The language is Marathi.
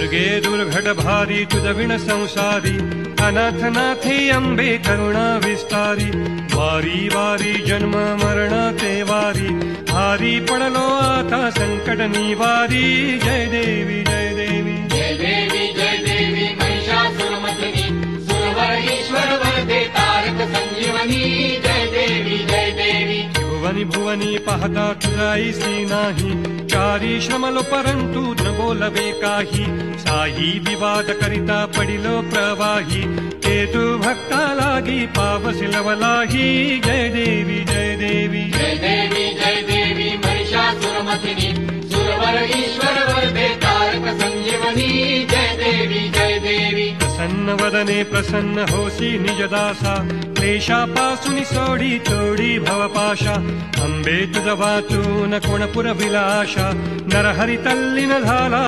दुर्गे दुर्घट भारी तुझ विण संसारी अनाथ नाथे अंबे करुणा विस्तारी वारी वारी जन्म मरण ते वारी भारी पडलो आता संकट निवारी जय देवी जय देवी जय देवी जय देवी महिषासुरमर्दिनी सुरवर ईश्वर वरदे तारक संजीवनी जय देवी जय देवी भुवनी भुवनी पाहता तुझाईसी नाही चारी श्रमलो परंतु न बोलवे काही साही विवाद करिता पडिलो प्रवाही ते तू भक्ता लागी पावसी लवलाही जय देवी जय देवी जय देवी जय देवी महिषासुरमर्दिनी सुरवर ईश्वर वरदे तारक संजीवनी जय देवी जय देवी प्रसन्न वदने प्रसन्न होसी निजदासा क्लेशापासून सोडी तोडी भवपाशा अंबे तुझ वाचून कोण पुरविलाशा नरहरी तल्लीन झाला